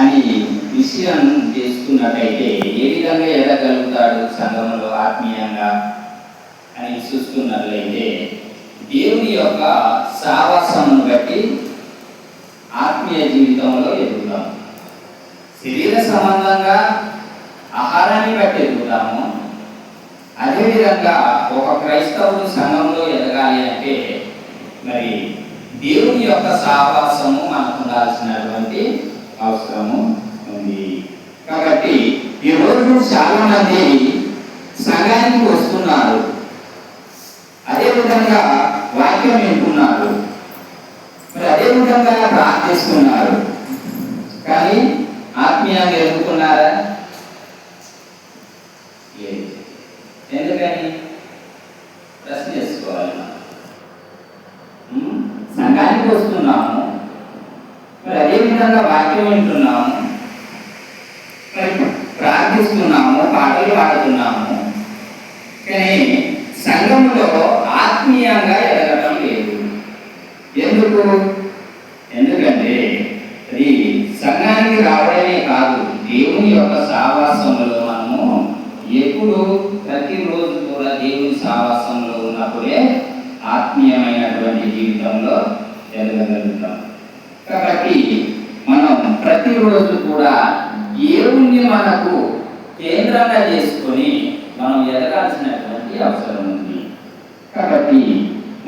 అని విషయం చేసుకున్నట్టయితే ఏ విధంగా ఎదగలుగుతాడు సంఘంలో ఆత్మీయంగా అని చూస్తున్నట్లయితే దేవుని యొక్క సావాసమును బట్టి ఆత్మీయ జీవితంలో ఎదుగుతాం. శరీర సంబంధంగా ఆహారాన్ని బట్టి ఎదుగుతాము. అదేవిధంగా ఒక క్రైస్తవుడు సంఘంలో ఎదగాలి అంటే మరి దేవుని యొక్క సావాసము మనకు ఉండాల్సినటువంటి అవసరము ఉంది. కాబట్టి ఈరోజు చాలా మంది సంఘానికి వస్తున్నారు, అదేవిధంగా వాక్యం వింటున్నారు, మరి అదేవిధంగా ప్రార్థిస్తున్నారు, కానీ ఆత్మీయంగా ఎదుగుతున్నారా? ఎందుకని ప్రశ్న చేసుకోవాలి. సంఘానికి వస్తున్నాము, మరి అదేవిధంగా వాక్యం వింటున్నాము, మరి ప్రార్థిస్తున్నాము, పాటలు పాడుతున్నాము, కానీ సంఘంలో ఆత్మీయంగా ఎదగడం లేదు. ఎందుకు? ఎందుకంటే అది సంఘానికి రావడమే కాదు, దేవుని యొక్క సావాసంలో మనము ఎప్పుడు ప్రతిరోజు కూడా దేవుని సావాసంలో ఉన్నప్పుడే ఆత్మీయమైనటువంటి జీవితంలో ఎదగలుగుతాం. కాబట్టి మనం ప్రతిరోజు కూడా దేవుణ్ణి మనకు కేంద్రంగా చేసుకొని మనం ఎదగాల్సినటువంటి అవసరం ఉంది. కాబట్టి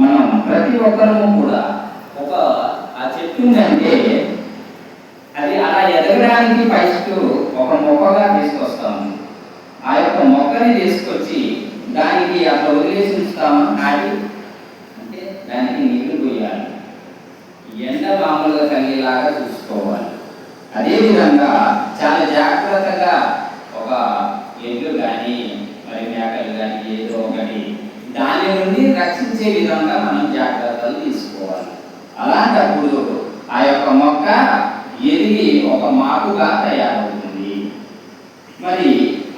మనం ప్రతి ఒక్కరము కూడా ఆ చెట్టు ఉందంటే అది అలా ఎదగడానికి ఫస్ట్ ఒక మొక్కగా తీసుకొస్తాము. ఆ యొక్క మొక్కని తీసుకొచ్చి దానికి అట్లా వదిలేసి ఉంచుతామా? నాటి అంటే దానికి నీళ్లు పోయాలి, ఎండ మామూలుగా తగిలేలాగా చూసుకోవాలి. అదేవిధంగా చాలా జాగ్రత్తగా ఒక ఎడ్లు కానీ మరి మేకలు కానీ ఏదో ఒకటి దాని నుండి రక్షించే విధంగా మనం జాగ్రత్తలు తీసుకోవాలి. అలాంటప్పుడు ఆ యొక్క మొక్క ఎదిగి ఒక మాకుగా తయారవుతుంది. మరి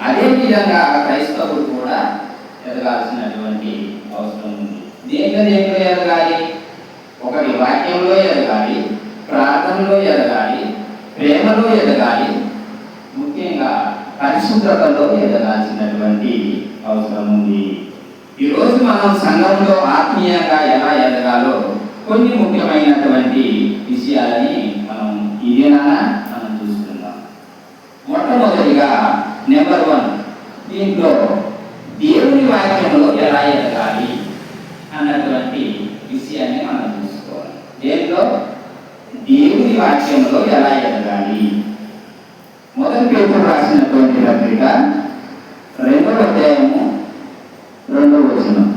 అదేవిధంగా క్రైస్తవుడు కూడా ఎదగాల్సినటువంటి అవసరం ఉంది. దేంట్లో ఎదగాలి? ఒకటి వాక్యంలో ఎదగాలి, ప్రార్థనలో ఎదగాలి, ప్రేమలో ఎదగాలి, ముఖ్యంగా పరిశుభ్రతలో ఎదగాల్సినటువంటి అవసరం ఉంది. ఈరోజు మనం సంఘంలో ఆత్మీయంగా ఎలా ఎదగాలో కొన్ని ముఖ్యమైనటువంటి విషయాలని మనం మనం చూసుకుందాం. మొట్టమొదటిగా నెంబర్ 1, దీంట్లో దేవుని వాక్యంలో ఎలా ఎదగాలి అన్నటువంటి విషయాన్ని మనం చూసుకోవాలి. దేంట్లో? దేవుని వాక్యంలో ఎలా ఎదగాలి. మొదటి పేతురు రాసినటువంటి పత్రిక 2వ అధ్యాయము 2వ వచనం.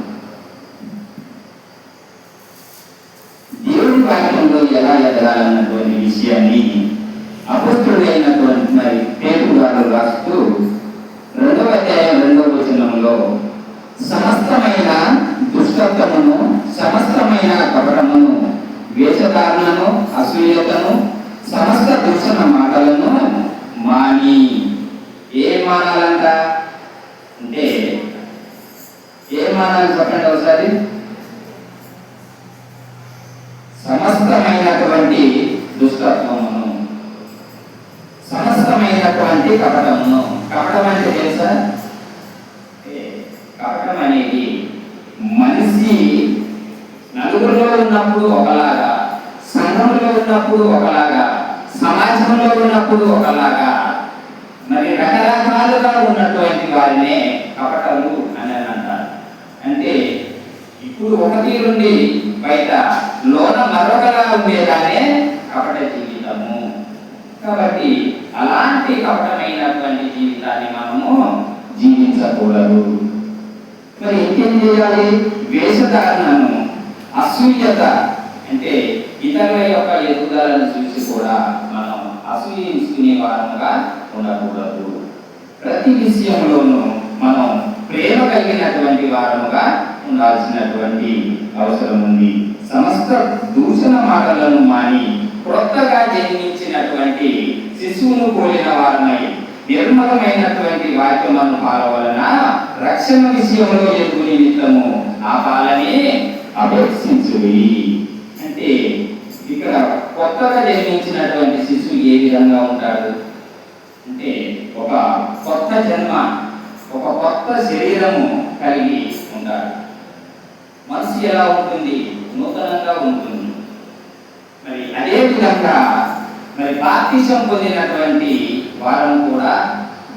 దేవుని వాక్యంలో ఎలా ఎదగాలన్నటువంటి విషయాన్ని అపొస్తలుడైనటువంటి మరి పేతురు గారు రాస్తూ 2వ అధ్యాయం 2వ వచనంలో సమస్తమైన దుష్టత్వమును, సమస్తమైన కపటమును, వేషధారణను, అసూయతను, సమస్త దుష్టన మాటలను మాని. ఏం మానాలంట అంటే ఏం మానాలి చెప్పండి ఒకసారి. సమస్తమైనటువంటి దుష్టత్వమును, సమస్తమైనటువంటి కపటమును. కపటం అంటే తెలుసా? కపటం అనేది మనిషి నలుగురిలో ఉన్నప్పుడు ఒకలాగా, సంఘంలో ఉన్నప్పుడు ఒకలాగా, సమాజంలో ఉన్నప్పుడు ఒకలాగా, మరి రకరకాలుగా ఉన్నటువంటి వారినే కపటలు అని అంటారు. అంటే ఇప్పుడు ఒక తీరుండి బయట లోన మరొకలా ఉండేదానే కపట జీవితము. కాబట్టి అలాంటి కపటమైనటువంటి జీవితాన్ని మనము జీవించకూడదు. మరి ఇంకేం చేయాలి? వేషధారణను, అసూయత అంటే ఇతరుల యొక్క ఎదుగుదలను చూసి కూడా మనం అసూయించుకునే వారముగా ఉండకూడదు. ప్రతి విషయంలోనూ మనం ప్రేమ కలిగినటువంటి వారముగా ఉండాల్సినటువంటి అవసరం ఉంది. సమస్త దూషణ మాటలను మాని క్రొత్తగా జన్మించినటువంటి శిశువును పోలిన వారమై నిర్మలమైనటువంటి వాక్యమును పాలవలన రక్షణ విషయంలో ఎదుగు నిమిత్తము ఆ పాలని అపేక్షించుడి. అంటే ఇక్కడ కొత్తగా జన్మించినటువంటి శిశువు ఏ విధంగా ఉంటాడు అంటే ఒక కొత్త జన్మ, ఒక కొత్త శరీరము కలిగి ఉంటాడు. మనసు ఎలా ఉంటుంది? నూతనంగా ఉంటుంది. మరి అదే విధంగా మరి బాప్తిసం పొందినటువంటి వారం కూడా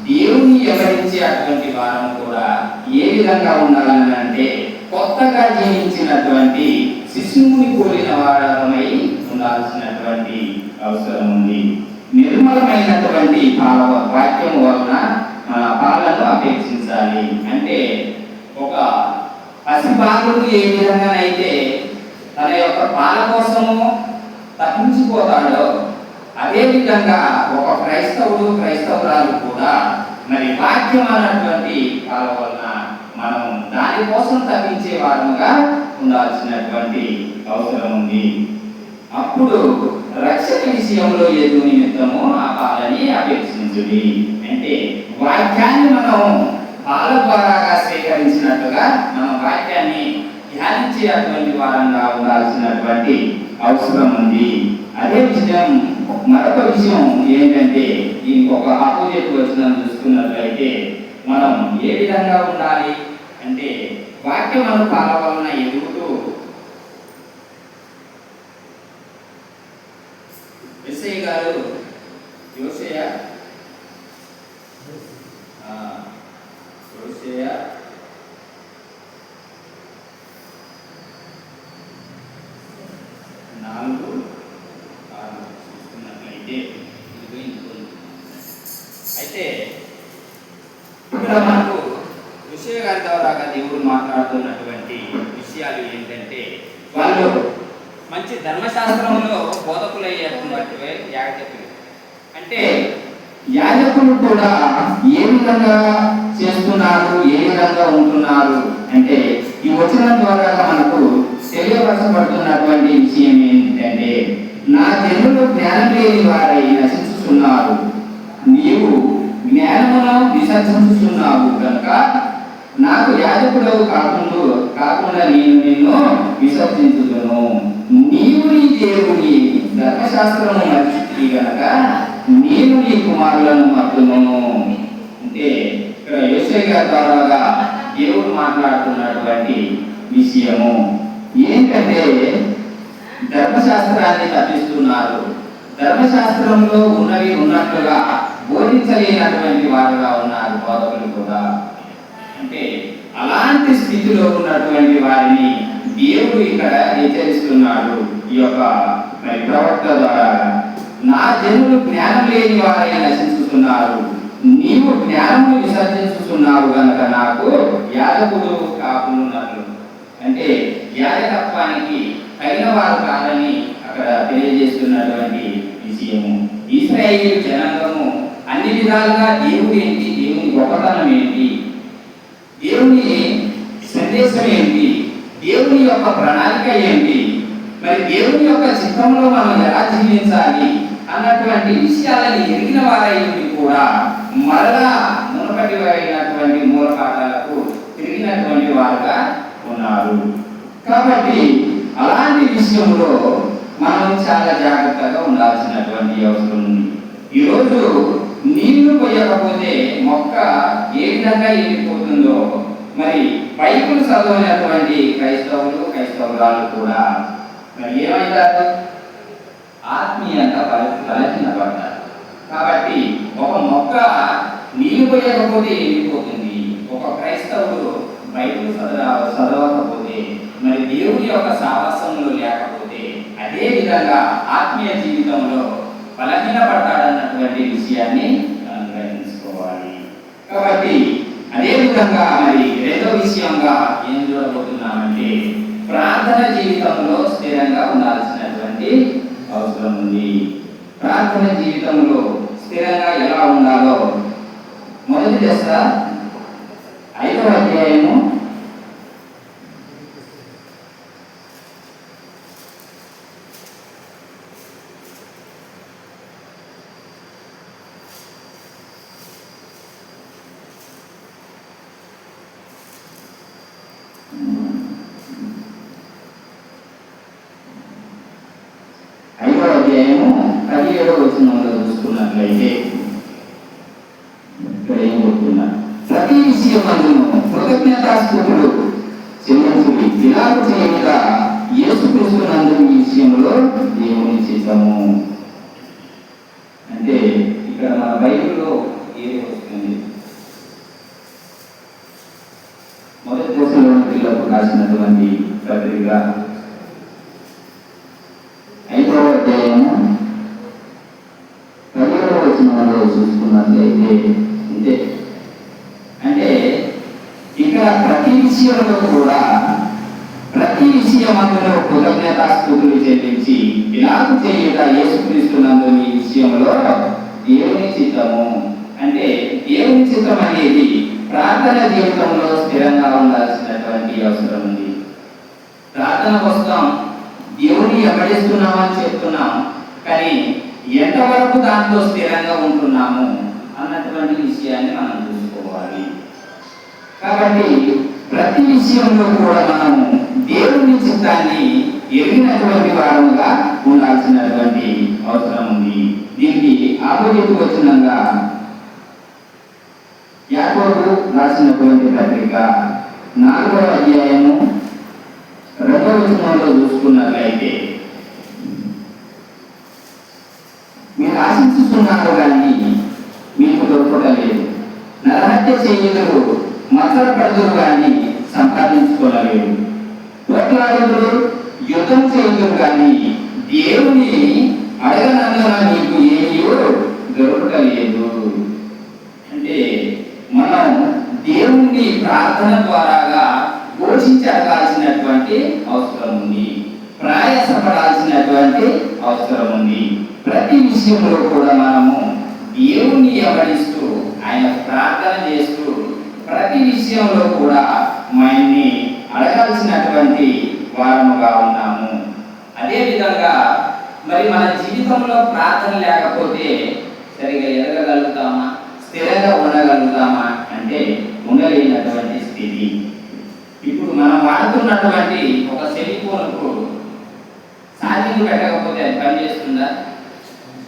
దేవుని ఎవరించే అటువంటి వారం కూడా ఏ విధంగా ఉండాలని అంటే కొత్తగా జీవించినటువంటి శిశువుని పోలిన వారమై ఉండాల్సినటువంటి అవసరం ఉంది. నిర్మలమైనటువంటి వాక్యం వలన పాలను అపేక్షించాలి. అంటే ఒక పసిబాలుడు ఏ విధంగానైతే తన యొక్క పాల కోసము తప్పించిపోతాడో అదే విధంగా ఒక క్రైస్తవురాలు కూడా మరి వాక్యం అన్నటువంటి పాల వలన మనం దానికోసం తప్పించే వారముగా ఉండాల్సినటువంటి అవసరం ఉంది. అప్పుడు రక్షణ విషయంలో ఏదో నిమిత్తము ఆ పాలని అపేక్షించుడి. అంటే వాక్యాన్ని మనం పాల ద్వారాగా స్వీకరించినట్టుగా మనం వాక్యాన్ని ధ్యానించే అటువంటి వారంగా ఉండాల్సినటువంటి అవసరం ఉంది. అదే విషయం మరొక విషయం ఏంటంటే దీనికి ఒక ఆపోజిట్ వచనం చూసుకున్నట్లయితే మనం ఏ విధంగా ఉండాలి అంటే వాక్యం పాల వలన ఎదుగుతూ ఎస్ఐ గారు యోసేయ 4:6 చూసుకున్నట్లయితే అయితే ఇక్కడ మనకు యోసేయ గారి ద్వారా దేవుడు మాట్లాడుతున్నటువంటి విషయాలు ఏంటంటే వాళ్ళు మంచి ధర్మశాస్త్రంలో బోధకులయ్యేటువంటి యాజకులు. అంటే యాజకులు కూడా ఏ విధంగా చేస్తున్నారు, ఏ విధంగా ఉంటున్నారు అంటే ఈ వచనం ద్వారా మనకు తెలియపరచబడుతున్నటువంటి విషయం ఏంటంటే నా జనులు జ్ఞానం లేని వారై నశించుతున్నారు, నీవు జ్ఞానమును విసర్జించుతున్నావు కనుక నాకు యాజకుడవు కాకుండా నేను నిన్ను విసర్జించుదును. నీవు నీ దేవుని ధర్మశాస్త్రము మర్చితివి గనక నేను నీ కుమారులను మర్తును. అంటే ఇక్కడ యోసేయ గారి ద్వారా దేవుడు మాట్లాడుతున్నటువంటి విషయము ఏంటంటే ధర్మశాస్త్రాన్ని తప్పిస్తున్నారు. ధర్మశాస్త్రంలో ఉన్నవి ఉన్నట్లుగా బోధించలేనటువంటి వారుగా ఉన్నారు బోధకులు కూడా. అంటే అలాంటి స్థితిలో ఉన్నటువంటి వారిని దేవుడు ఇక్కడ హెచ్చరిస్తున్నాడు ఈ యొక్క ప్రవక్త ద్వారా. నా జనులు జ్ఞానం లేని వారై నశించుతున్నారు, నీవు జ్ఞానము విసర్జించుతున్నావు కనుక నాకు యాజకుడు కాకున్నట్లు. అంటే యాజకత్వానికి తగిన వారు కాదని అక్కడ తెలియజేస్తున్నటువంటి విషయము. ఇశ్రాయేలు జనాంగము అన్ని విధాలుగా దేవుడు ఏంటి, దేవుని గొప్పతనం ఏంటి, దేవుని సందేశం ఏంటి, దేవుని యొక్క ప్రణాళిక ఏంటి, మరి దేవుని యొక్క చిత్తంలో మనం ఎలా జీవించాలి అన్నటువంటి విషయాలని ఎరిగిన వారైనవి కూడా మరలా మునపటి వారైనటువంటి మూల పాఠాలకు తిరిగినటువంటి వారుగా ఉన్నారు. కాబట్టి అలాంటి విషయంలో మనం చాలా జాగ్రత్తగా ఉండాల్సినటువంటి అవసరం ఉంది. ఈరోజు నీళ్లు పోయకపోతే మొక్క ఏ విధంగా ఎండిపోతుందో మరి బైబిల్ చదవనటువంటి క్రైస్తవురాలు కూడా మరి ఏమైతారు? ఆత్మీయంగా బలహీనపడతారు. కాబట్టి ఒక మొక్క నీళ్లు పోయకపోతే ఎండిపోతుంది. ఒక క్రైస్తవుడు బైబిల్ చదవకపోతే మరి దేవుని యొక్క సాహసంలో లేకపోతే అదే విధంగా ఆత్మీయ జీవితంలో బలహీనపడతాడన్నటువంటి విషయాన్ని మనం గ్రహించుకోవాలి. కాబట్టి అదే విధంగా మరి రెండో విషయంగా ఏం చూడబోతున్నామంటే ప్రార్థన జీవితంలో స్థిరంగా ఉండాల్సినటువంటి అవసరం ఉంది. ప్రార్థన జీవితంలో స్థిరంగా ఎలా ఉండాలో మొదటి దశ 5వ అధ్యాయము 17వ వచనంలో ఇక్కడ మన బైబిల్లో ఏది వస్తుంది? మొదటి దశలోనికి రాసినటువంటి పత్రిక 5వ అధ్యాయము 10వ వచనంలో చూసుకున్నట్లయితే ఇంతే. అంటే ఇక్కడ ప్రతి విషయంలో కూడా ప్రతి విషయమందులో కృతజ్ఞతాస్తుతులు చెల్లించి ఇలాగ చేయుట యేసుక్రీస్తునందు ఈ విషయంలో దేవుని చిత్తము. అంటే దేవుని చిత్తం అనేది ప్రార్థన జీవితంలో స్థిరంగా ఉండాల్సినటువంటి అవసరం ఉంది. ప్రార్థన కోసం దేవుని వెంబడిస్తున్నామని చెప్తున్నాం, కానీ ఎంతవరకు దాంట్లో స్థిరంగా ఉంటున్నాము అన్నటువంటి విషయాన్ని మనం చూసుకోవాలి. కాబట్టి ప్రతి విషయంలో కూడా మనము దేవుని చిత్తాన్ని ఎరిగినటువంటి వారముగా ఉండాల్సినటువంటి అవసరం ఉంది. దీనికి ఆపోజిట్ వచనంగా యాకోబు రాసినటువంటి పత్రిక 4వ అధ్యాయము 2వ వచనంలో చూసుకున్నట్లయితే, మీరు ఆశించుతున్నారు కానీ మీకు దొరకలేదు, నరహత్య చేయుదురు మత్సరపడుదురు కానీ సంపాదించుకోలేరు, పోట్లాడుదురు యుద్ధం చేయుదురు కానీ దేవుని అడగనందున మీకు ఏమీ దొరకలేదు. అంటే మనం దేవుణ్ణి ప్రార్థన ద్వారాగా ఘోషించగాల్సినటువంటి అవసరం ఉంది, ప్రయాసపడాల్సినటువంటి అవసరం ఉంది. ప్రతి విషయంలో కూడా మనము దేవుణ్ణి వెంబడిస్తూ ఆయన ప్రార్థన చేస్తూ ప్రతి విషయంలో కూడా ఆయన్ని అడగాల్సినటువంటి వారముగా ఉన్నాము. అదేవిధంగా మరి మన జీవితంలో ప్రార్థన లేకపోతే సరిగా ఎదగగలుగుతామా, స్థిరంగా ఉండగలుగుతామా అంటే ఉండలేనటువంటి స్థితి. ఇప్పుడు మనం వాడుతున్నటువంటి ఒక సెల్ ఫోన్కు ఛార్జింగ్ పెట్టకపోతే అది పని చేస్తుందా?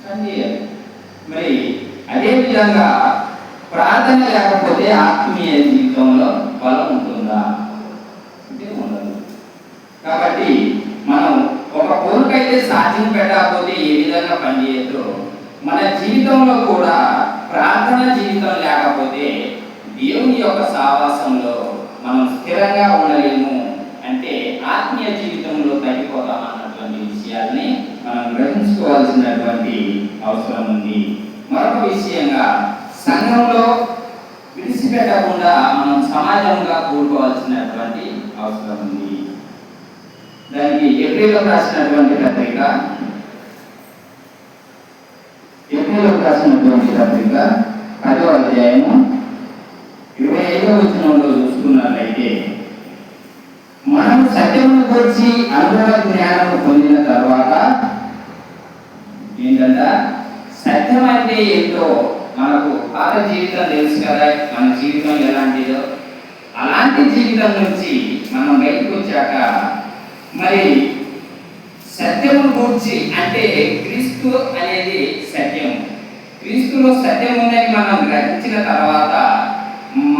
పని చేయాలి. మరి అదేవిధంగా ప్రార్థన లేకపోతే ఆత్మీయ జీవితంలో బలం ఉంటుందా? అంటే ఉండదు. కాబట్టి మనం ఒక ఫోన్కైతే ఛార్జింగ్ పెట్టకపోతే ఏ విధంగా పనిచేయద్దో మన జీవితంలో కూడా ప్రార్థన జీవితం లేకపోతే దేవుని యొక్క సావాసంలో మనం స్థిరంగా ఉండలేము, అంటే ఆత్మీయ జీవితంలో తగ్గిపోతాం అన్నటువంటి విషయాల్ని మనం గ్రహించుకోవాల్సినటువంటి అవసరం ఉంది. మరొక విషయంగా సంఘంలో విడిచిపెట్టకుండా మనం సమాజంగా కూడుకోవాల్సినటువంటి అవసరం ఉంది. దానికి ఏప్రిల్లో రాసినటువంటి పత్రిక 10వ అధ్యాయము 25వ వచనంలో చూసుకున్నట్లయితే, మనం సత్యమును గురించి అనుభవ జ్ఞానం పొందిన తర్వాత ఏంటంటే సత్యం అంటే ఏంటో మనకు పాత జీవితం తెలుసు కదా, మన జీవితం ఎలాంటిదో అలాంటి జీవితం నుంచి మనం బయటకు వచ్చాక మరి సత్యమును గురించి అంటే క్రీస్తు అనేది సత్యం, క్రీస్తులో సత్యం ఉందని మనం గ్రహించిన తర్వాత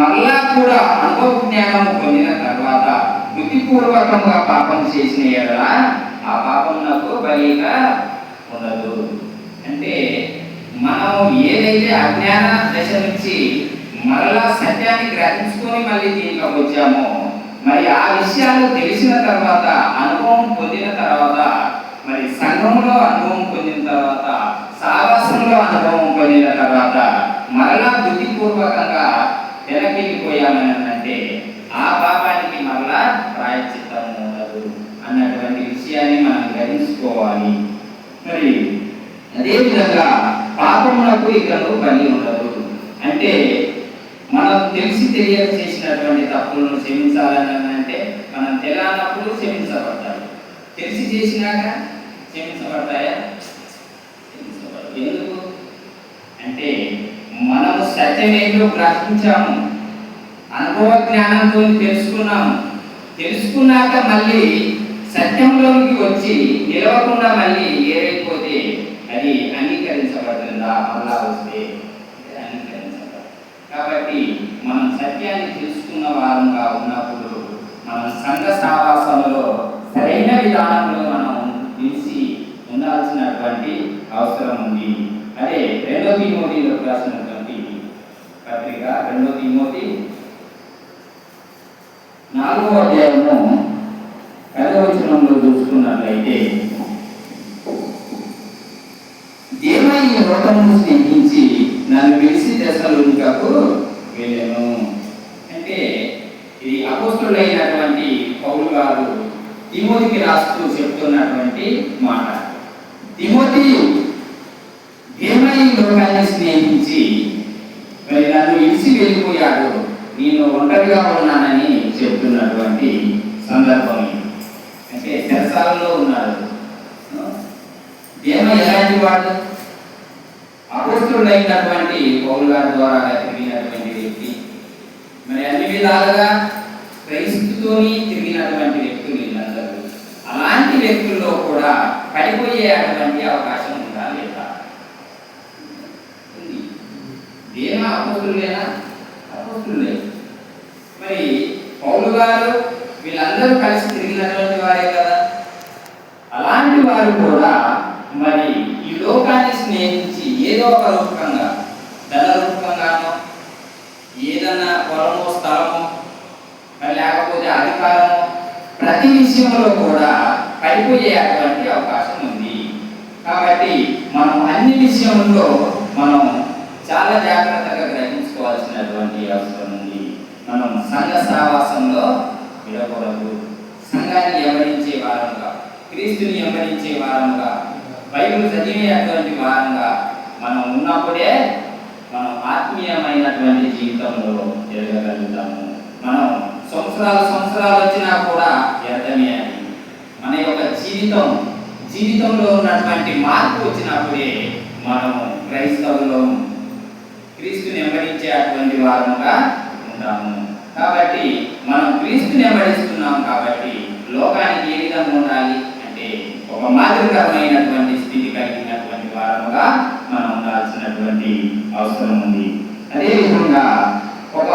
మళ్ళా కూడా అనుభవ జ్ఞానం పొందిన తర్వాత బుద్ధిపూర్వకంగా పాపం చేసిన ఎడల ఆ పాపం నాకు బలిగా ఉండదు. అంటే మనం ఏదైతే అజ్ఞాన దశ నుంచి మరలా సత్యాన్ని గ్రహించుకొని మళ్ళీ దీంట్లోకి వచ్చామో మరి ఆ విషయాలు తెలిసిన తర్వాత అనుభవం పొందిన తర్వాత మరి సంఘంలో అనుభవం పొందిన తర్వాత సావాసంలో అనుభవం పొందిన తర్వాత మరలా బుద్ధిపూర్వకంగా వెనకెళ్ళిపోయామని అంటే ఆ పాపానికి మరలా ప్రాయశ్చిత్తం ఉండదు అన్నటువంటి విషయాన్ని మనం గ్రహించుకోవాలి. మరి అదేవిధంగా పాపమునకు ఇకను బలి ఉండదు. అంటే మనం తెలిసి తెలియక చేసినటువంటి తప్పులను క్షమించాలని అంటే మనం తెలియనప్పుడు క్షమించబడతాయి, తెలిసి చేసినాక క్షమించబడతాయా? ఎందుకు అంటే మనము సత్యమేంటో గ్రహించాము, అనుభవ జ్ఞానంతో తెలుసుకున్నాము, తెలుసుకున్నాక మళ్ళీ సత్యంలోకి వచ్చి నిలవకుండా మళ్ళీ ఏరైపోతే అది అంగీకరించబడుతుందా? మళ్ళా వస్తే అంగీకరించబడదు. కాబట్టి మనం సత్యాన్ని తెలుసుకున్న వారంగా ఉన్నప్పుడు మనం సంఘ సావాసంలో సరైన విధానంలో మనం నిలిచి ఉండాల్సినటువంటి అవసరం ఉంది. అదే 2 తిమోతిలోకి రాసినటువంటి పత్రిక 2 తిమోతి 4వ అధ్యాయము 10వ వచనంలో చూసుకున్నట్లయితే, దేవ ఈ లోకమును స్నేహించి నన్ను విడిచి దశలోనికకు వెళ్ళెను. అంటే ఇది అపోస్తులైనటువంటి పౌలు గారు తిమోతికి రాస్తూ చెప్తున్నటువంటి మాట. తిమోతి దేవ ఈ లోకాన్ని స్నేహించి మరి నన్ను విడిచి వెళ్ళిపోయాడు, నేను ఒంటరిగా ఉన్నానని చెప్తున్నటువంటి సందర్భం. అంటే చెరసాలలో ఉన్నాడు. దేవ ఎలాంటి వాడు? అపోస్తులైనటువంటి పౌలు గారి ద్వారా తిరిగినటువంటి వ్యక్తి, మరి అన్ని విధాలుగా క్రైస్తుతోని తిరిగినటువంటి వ్యక్తులు వీళ్ళందరూ. అలాంటి వ్యక్తుల్లో కూడా పడిపోయేటువంటి అవకాశం ఉందా లేదా? ఉంది. దేవ అపోస్తులేనా? అపోస్తులే. మరి పౌలు గారు వీళ్ళందరూ కలిసి తిరిగినటువంటి వారే కదా. అలాంటి వారు కూడా మరి ఈ లోకాన్ని స్నేహించి ఏదో ఒక రూపకంగా, ధన రూపకంగానో, ఏదన్నా పొలమో స్థలమో, లేకపోతే అధికారమో, ప్రతి విషయంలో కూడా పడిపోయేటువంటి అవకాశం ఉంది. కాబట్టి మనం అన్ని విషయంలో మనం చాలా జాగ్రత్తగా గ్రహించుకోవాల్సినటువంటి అవసరం ఉంది. మనం సంఘ సహవాసంలో విడకూడదు. సంఘాన్ని వెంబడించే వారంగా, క్రీస్తుని వెంబడించే వారంగా, బైబిల్ చదివేటువంటి వారంగా మనం ఉన్నప్పుడే మనం ఆత్మీయమైనటువంటి జీవితంలో ఎదగలుగుతాము. మనం సంవత్సరాలు వచ్చినా కూడా వ్యర్థమే అని. మన యొక్క జీవితంలో ఉన్నటువంటి మార్పు వచ్చినప్పుడే మనము క్రైస్తవులో క్రీస్తుని వెంబడించేటువంటి వారముగా ఉంటాము. కాబట్టి మనం క్రీస్తుని వెంబడిస్తున్నాం కాబట్టి లోకానికి ఏ విధంగా ఉండాలి అంటే ఒక మాదిరికరమైనటువంటి స్థితి కలిగినటువంటి వారముగా మనం ఉండాల్సినటువంటి అవసరం ఉంది. అదేవిధంగా ఒక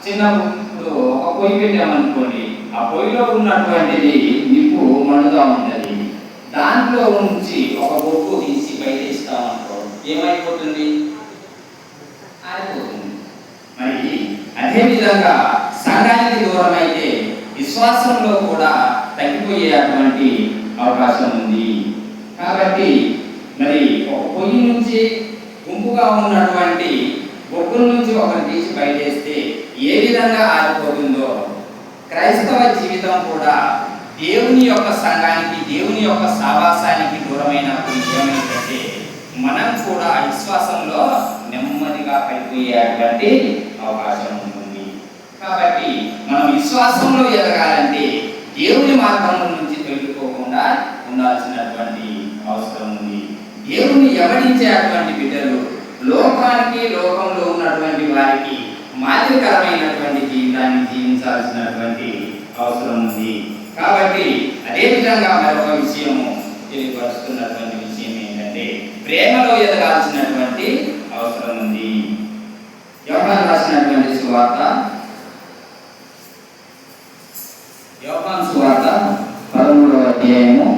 చిన్నప్పుడు ఒక పొయ్యి పెట్టామనుకోండి, ఆ పొయ్యిలో ఉన్నటువంటిది నిప్పు మండుగా ఉంటుంది. దాంట్లో నుంచి ఒక బొగ్గు తీసి బయట ఇస్తామనుకో, ఏమైపోతుంది? ఆరిపోతుంది. మరి అదేవిధంగా సంఘానికి దూరం అయితే విశ్వాసంలో కూడా తగ్గిపోయేటువంటి అవకాశం ఉంది. కాబట్టి మరి ఒక పొయ్యి నుంచి గుంపుగా ఉన్నటువంటి బొగ్గుల నుంచి ఒకరిని తీసి బయటేస్తే ఏ విధంగా ఆరిపోతుందో, క్రైస్తవ జీవితం కూడా దేవుని యొక్క సంఘానికి, దేవుని యొక్క సహవాసానికి దూరమైనప్పుడు ఏమైందంటే మనం కూడా విశ్వాసంలో నెమ్మదిగా పడిపోయేటువంటి అవకాశం ఉంటుంది. కాబట్టి మనం విశ్వాసంలో ఎదగాలంటే దేవుని మార్గం నుంచి తొలగిపోకుండా ఉండాల్సినటువంటి అవసరం ఉంది. దేవుని వెంబడించేటువంటి బిడ్డలు లోకంలో ఉన్నటువంటి వారికి మాదిరికరమైనటువంటి జీవితాన్ని జీవించాల్సినటువంటి అవసరం ఉంది. కాబట్టి అదేవిధంగా మరొక విషయము తెలియపరుస్తున్నటువంటి విషయం ఏంటంటే ప్రేమలో ఎదగాల్సినటువంటి అవసరం ఉంది. యోహాను రాసినటువంటి సువార్త 13వ అధ్యాయము,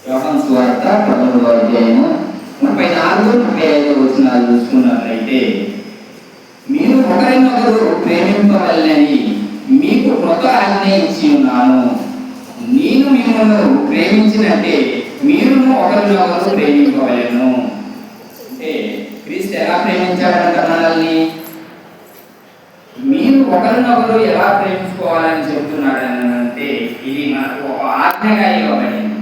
యోహాను సువార్త 13వ అధ్యాయము 34-35 వచనాలు చూసుకున్నట్లయితే, మీరు ఒకరినొకరు ప్రేమింపవలెనని మీకు కృత ఆజ్ఞ ఇచ్చి ఉన్నాను. నేను మిమ్మల్ని ప్రేమించినట్టే మీరును ఒకరినొకరు ప్రేమింపవలెను. అంటే క్రీస్తు ఎలా ప్రేమించాడంట మనల్ని? మీరు ఒకరినొకరు ఎలా ప్రేమించుకోవాలని చెబుతున్నాడని అంటే ఇది మనకు ఒక ఆజ్ఞగా ఇవ్వబడింది,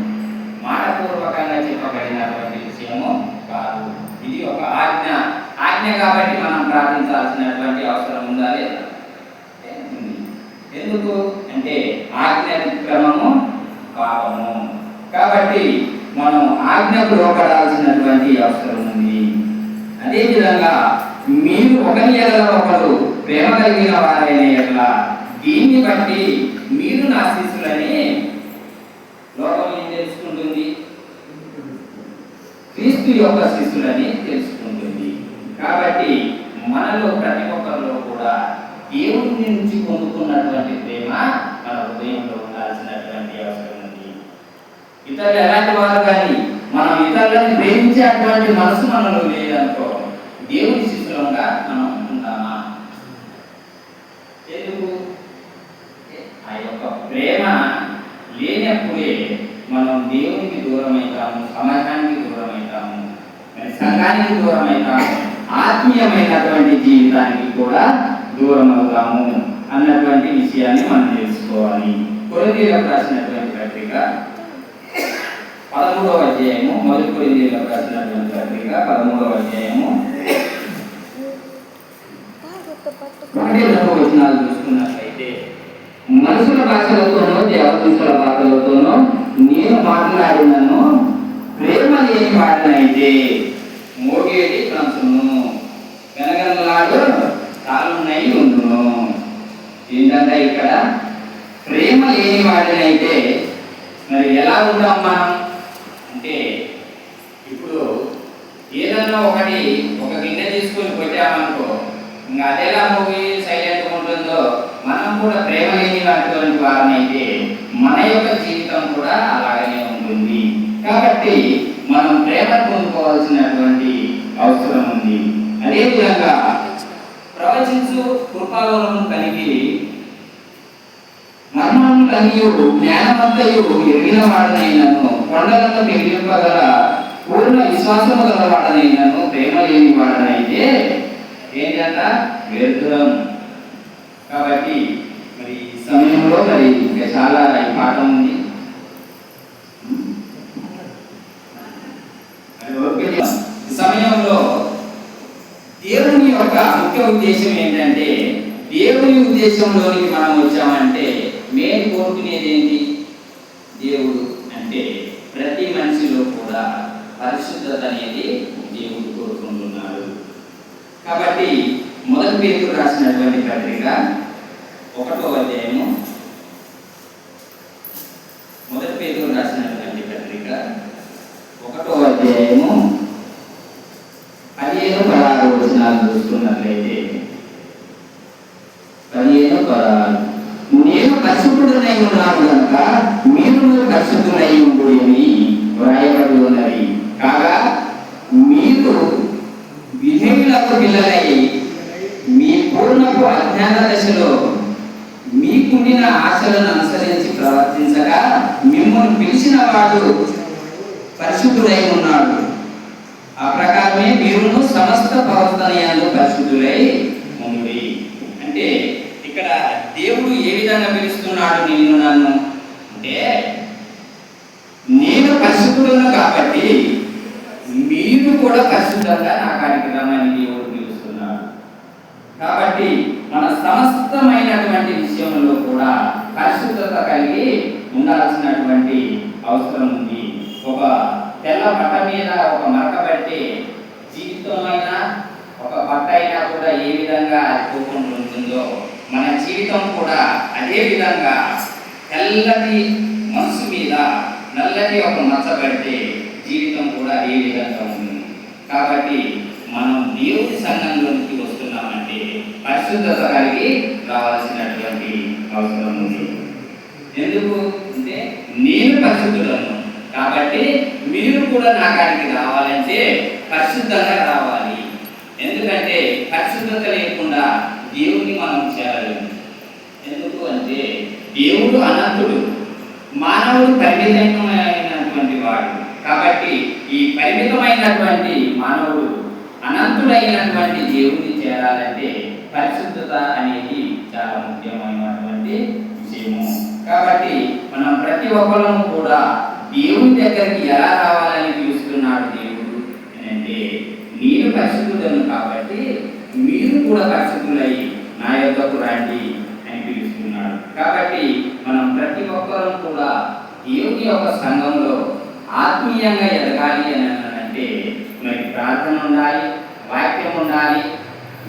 మాటపూర్వకంగా చెప్పబడినటువంటి విషయము కాదు. ఇది ఒక ఆజ్ఞ కాబట్టి మనం ప్రార్థించాల్సినటువంటి అవసరం ఉందా లేదా? ఎందుకు అంటే ఆజ్ఞ అతిక్రమము పాపము. కాబట్టి మనం ఆజ్ఞకు లోపడాల్సినటువంటి అవసరం ఉంది. అదేవిధంగా మీరు ఒకరి ఎడల ఒకరు ప్రేమ కలిగిన వారైన ఎడల దీన్ని బట్టి మీరు నా శిష్యులని లోకం ఏం తెలుసుకుంటుంది? క్రీస్తు యొక్క శిష్యులని తెలుసుకుంటుంది. కాబట్టి మనలో ప్రతి ఒక్కరిలో కూడా దేవుని నుంచి పొందుకున్నటువంటి ప్రేమ మన హృదయంలో ఉండాల్సినటువంటి అవసరం ఉంది. ఇతరులు ఎలాంటి వారు కానీ మనం ఇతరులను ప్రేమించేటువంటి మనసు మనలో లేదనుకో దేవుని శిశువులంగా మనం ఉంటామా? ఎందుకు? ఆ యొక్క ప్రేమ లేనప్పుడే మనం దేవునికి దూరం అవుతాము, సమాజానికి దూరం అవుతాము, సంఘానికి దూరం అవుతాము, ఆత్మీయమైనటువంటి జీవితానికి కూడా దూరం అవుతాము అన్నటువంటి విషయాన్ని మనం తెలుసుకోవాలి. కొరింథీయులకు రాసినటువంటి పత్రిక 13వ అధ్యాయము, మొదటి కొరింథీయులకు రాసినటువంటి పత్రిక 13వ అధ్యాయము 1-2 వచనాలు చూసుకున్నట్లయితే, మనుషుల భాషలతోనో దేవదూతల భాషలతోనో నేను మాట్లాడినను ప్రేమ లేని వాడినైతే మోగేటి కంసును గనగనలాడు తాళున్నై ఉండును. ఏంటంటే ఇక్కడ ప్రేమ లేని వాడినైతే మరి ఎలా ఉంటాం మనం అంటే, ఇప్పుడు ఏదన్నా ఒక గిన్నె తీసుకొని కొట్టామనుకో ఇంకా అదేలా మూవీ సైలెంట్గా ఉంటుందో మనం కూడా ప్రేమ లేని అటువంటి వారినైతే మన యొక్క జీవితం కూడా అలాగనే ఉంటుంది. కాబట్టి మనం ప్రేమ పొందుకోవాల్సినటువంటి అవసరం ఉంది. అదేవిధంగా ప్రవచించు కృపావరము కలిగి మర్మములనియు జ్ఞానమంతయు ఎరిగిన వాడనైనను కొండలను పెగిలింపగల పూర్ణ విశ్వాసము గల వాడనైనను ప్రేమ లేని వాడనైతే ఏంటంట వ్యర్థం. కాబట్టి మరి ఈ సమయంలో మరి ఇంకా చాలా ఈ పాఠం ఉంది. ఈ సమయంలో దేవుని యొక్క ముఖ్య ఉద్దేశం ఏంటంటే, దేవుని ఉద్దేశంలోనికి మనం వచ్చామంటే మేము కోరుకునేది ఏంటి? దేవుడు అంటే ప్రతి మనిషిలో కూడా పరిశుద్ధత అనేది దేవుడు కోరుకుంటున్నాడు. కాబట్టి మొదటి పేతురు రాసినటువంటి పత్రిక 1వ అధ్యాయము, మొదటి పేతురు రాసినటువంటి పత్రిక 1వ అధ్యాయము 15-16 వచనాలు చూస్తున్నట్లయితే, 15-16 నేను పరిశుద్ధుడనై ఉన్నాను కనుక మీరు పరిశుద్ధులై ఉండుడని వ్రాయబడి ఉన్నది. కాగా మీరు విధేయులకు పిల్లలై మీ పూర్ణపు అజ్ఞాన దశలో మీకుండిన ఆశలను అనుసరించి ప్రవర్తించగా మిమ్మల్ని పిలిచిన వాడు పరిశుద్ధుడై ఉన్నాడు. ఆ ప్రకారమే మీరును సమస్త ప్రవర్తనయందు పరిశుద్ధులై ఉండి. అంటే ఇక్కడ దేవుడు ఏ విధంగా పిలుస్తున్నాడు నిన్ను నన్ను అంటే, నేను పరిశుద్ధులను కాబట్టి మీరు కూడా పరిశుద్ధంగా నా కాడికి రమ్మని దేవుడు పిలుస్తున్నాడు. కాబట్టి మన సమస్తమైనటువంటి విషయంలో కూడా పరిశుద్ధత కలిగి ఉండాల్సినటువంటి అవసరం ఉంది. ఒక తెల్ల బట్ట మీద ఒక మరక పెట్టి జీవితమైనా ఒక బట్ట అయినా కూడా ఏ విధంగా పోకుండా ఉంటుందో మన జీవితం కూడా అదే విధంగా తెల్లటి మనసు మీద నల్లటి ఒక మచ్చ పెడితే జీవితం కూడా అదే విధంగా ఉంటుంది. కాబట్టి మనం దేవుని సంఘంలోనికి వస్తున్నామంటే పరిశుద్ధత కలిగి రావాల్సినటువంటి అవసరం ఉంది. ఎందుకు అంటే నేను పరిశుద్ధులను కాబట్టి మీరు కూడా నా కాడికి రావాలంటే పరిశుద్ధంగా రావాలి. ఎందుకంటే పరిశుద్ధత లేకుండా దేవుని మనం చేరలేము. ఎందుకు అంటే దేవుడు అనంతుడు, మానవుడు పరిమితమైనటువంటి వాడు. కాబట్టి ఈ పరిమితమైనటువంటి మానవుడు అనంతుడైనటువంటి దేవుడిని చేరాలంటే పరిశుద్ధత అనేది చాలా ముఖ్యమైనటువంటి విషయము. కాబట్టి మనం ప్రతి ఒక్కరము కూడా దేవుని దగ్గరికి ఎలా రావాలని పిలుస్తున్నాడు దేవుడు అంటే, నేను పరిశుద్ధులను కాబట్టి మీరు కూడా పరిశుద్ధులై నా యొద్దకు రండి అని పిలుస్తున్నాడు. కాబట్టి మనం ప్రతి ఒక్కరూ కూడా దేవుని యొక్క సంఘంలో ఆత్మీయంగా ఎదగాలి అని అంటే మరి ప్రార్థన ఉండాలి, వాక్యం ఉండాలి,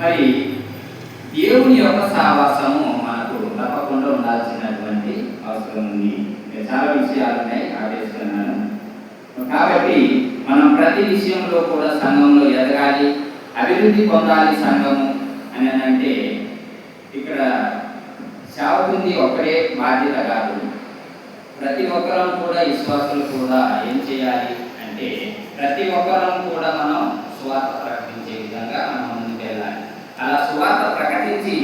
మరి దేవుని యొక్క సహవాసము మనకు తప్పకుండా ఉండాల్సినటువంటి అవసరం ఉంది. చాలా విషయాలు ఉన్నాయి ఆదేశిస్తున్నాను. కాబట్టి మనం ప్రతి విషయంలో కూడా సంఘంలో ఎదగాలి, అభివృద్ధి పొందాలి సంఘము అని అంటే ఇక్కడ సేవకుంది ఒక్కడే బాధ్యత కాదు. ప్రతి ఒక్కరం కూడా విశ్వాసులు కూడా ఏం చేయాలి అంటే ప్రతి ఒక్కరం కూడా మనం సువార్త ప్రకటించే విధంగా మనం ముందుకు వెళ్ళాలి. అలా సువార్త ప్రకటించి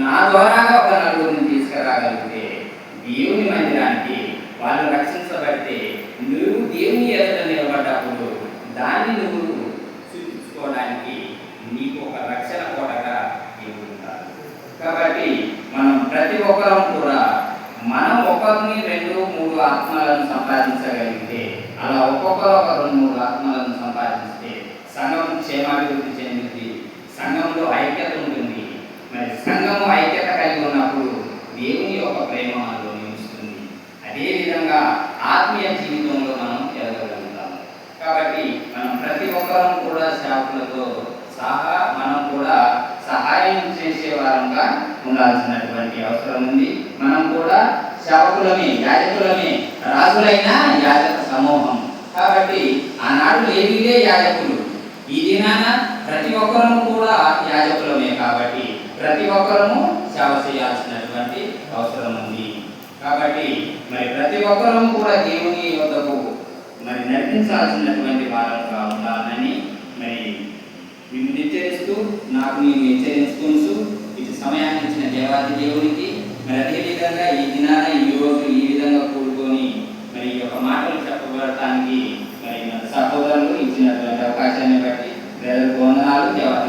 నా ద్వారాగా ఒక నలుగురిని తీసుకురాగలిగితే దేవుని మందిరానికి వాళ్ళు రక్షించబడితే నువ్వు దేవుని ఎదుట నిలబడ్డప్పుడు దాన్ని నువ్వు చూపించుకోవడానికి నీకు ఒక రక్షణ కోటగా దేవుడు ఉంటాడు. కాబట్టి మనం ప్రతి ఒక్కరం కూడా మనం ఒకరిని 2-3 ఆత్మలను సంపాదించగలిగితే అలా ఒక్కొక్కరు ఒక 2-3 ఆత్మలను సంపాదిస్తే సంఘం క్షేమాభివృద్ధి చెందుతుంది, సంఘంలో ఐక్యత ఉంటుంది. మరి సంఘము ఐక్యత కలిగి ఉన్నప్పుడు దేవుని యొక్క ప్రేమ మనలో నిలుస్తుంది. అదేవిధంగా ఆత్మీయ జీవితంలో మనం ఎదగలుగుతాము. కాబట్టి మనం ప్రతి ఒక్కరం కూడా సేవకులతో సహా మనం కూడా సహాయం చేసే వారంగా ఉండాల్సినటువంటి అవసరం ఉంది. మనం కూడా సేవకులమే, యాజకులమే, రాజులైన యాజక సమూహం. కాబట్టి ఆనాడు లేవీలే యాజకులు, ఈ దినాన ప్రతి ఒక్కరము కూడా యాజకులమే. కాబట్టి ప్రతి ఒక్కరము సేవ చేయాల్సినటువంటి అవసరం ఉంది. కాబట్టి మరి ప్రతి ఒక్కరము కూడా దేవుని యొద్దకు మరి నడిపించాల్సినటువంటి వారంగా ఉండాలని మరి మేము హెచ్చరిస్తూ నాకు నేను హెచ్చరించుకుంటూ ఇటు సమయాన్ని ఇచ్చిన దేవాది దేవునికి మరి అదేవిధంగా ఈ దినాన ఈ రోజు ఈ విధంగా కూడుకొని మరి ఈ యొక్క మాటలు చెప్పబడటానికి మరి మన సహోదరులు ఇచ్చినటువంటి అవకాశాన్ని బట్టి వందనాలు. దేవత